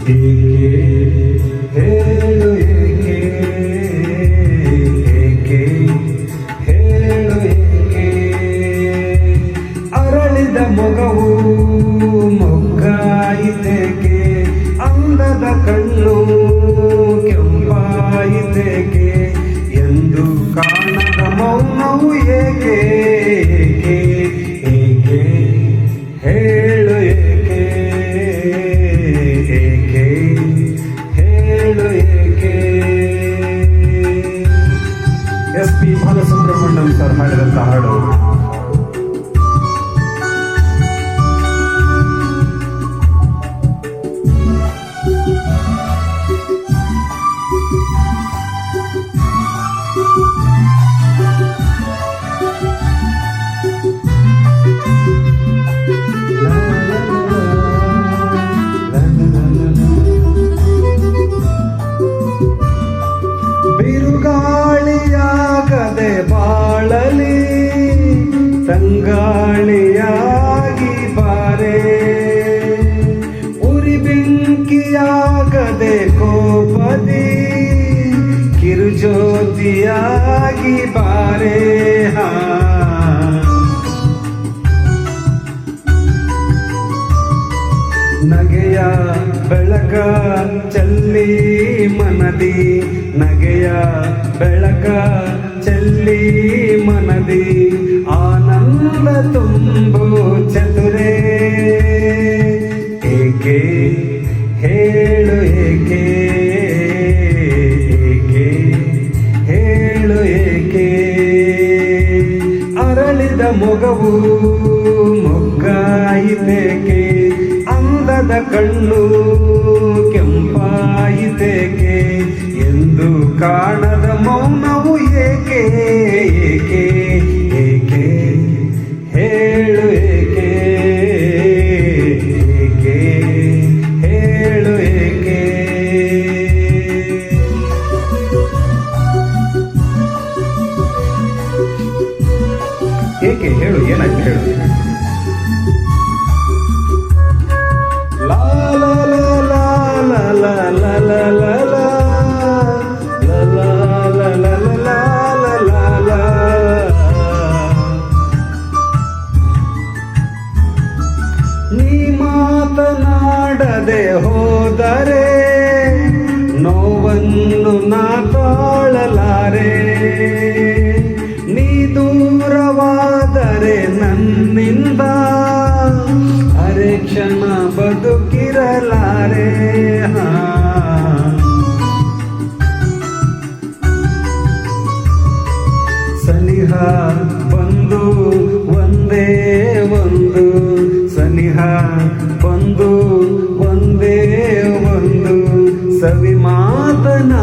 ಏಕೆ ಹೇಳು ಏಕೆ ಏಕೆ ಹೇಳು ಏಕೆ ಅರಳಿದ ಮೊಗವು ಮೊಗ್ಗಾಯಿತೇಕೆ ಅಂದದ ಕಣ್ಣು ಕೆಂಪಾಯಿತೇಕೆ ಎಂದು ಕಾಣದ ಮೌನವು ಏಕೆ ಏಕೆ ಏಕೆ ಹೇಳು ಏಕೆ ಏಕೆ ಹೇಳು ಏಕೆ ಎಸ್ ಪಿ ಬಾಲಸುಬ್ರಹ್ಮಣ್ಯಂ ಸರ್ ಹಾಡಿದಂತ ಹಾಡು. ಬಿರುಗಾಳಿಯಾಗದೆ ಬಾಳಲಿ ತಂಗಾಳಿಯಾಗಿ ಬಾರೆ ಉರಿ ಬೆಂಕಿಯಾಗದೆ ಕೋಪದಿ ಕಿರುಜ್ಯೋತಿಯಾಗಿ ಬಾರೆ ನಗೆಯ ಬೆಳಕ ಚೆಲ್ಲಿ ಮನದಿ ನಗೆಯ ಬೆಳಕ ಚೆಲ್ಲಿ ಮನದಿ ಆನಂದ ತುಂಬು ಚತುರೇ ಏಕೆ ಹೇಳು ಏಕೆ ಏಕೆ ಹೇಳು ಏಕೆ ಅರಳಿದ ಮೊಗವು ಮೊಗ್ಗಾಯಿತೇಕೆ ಅಂದದ ಕಣ್ಣು ಕೆಂಪಾಯಿತೇಕೆ ಎಂದು ಕಾಣದ ಮೌನವು ಏಕೆ ಏಕೆ ಏಕೆ ಹೇಳು ಏಕೆ ಏಕೆ ಹೇಳು ಏಕೆ ಏಕೆ ಹೇಳು ಏನಾಯ್ತು ಹೇಳು. ನೀ ಮಾತನಾಡದೆ ಹೋದರೆ ನೋವನ್ನು ನಾ ತಾಳಲಾರೆ ನೀ ದೂರವಾದರೆ ನನ್ನಿಂದ ಅರೆ ಕ್ಷಣ ಬದುಕಿರಲಾರೆ ಸನಿಹ ಬಂದು ಒಂದೇ ಒಂದು ಸನಿಹ ಬಂದು ಒಂದೇ ಒಂದು ಸವಿ ಮಾತನಾ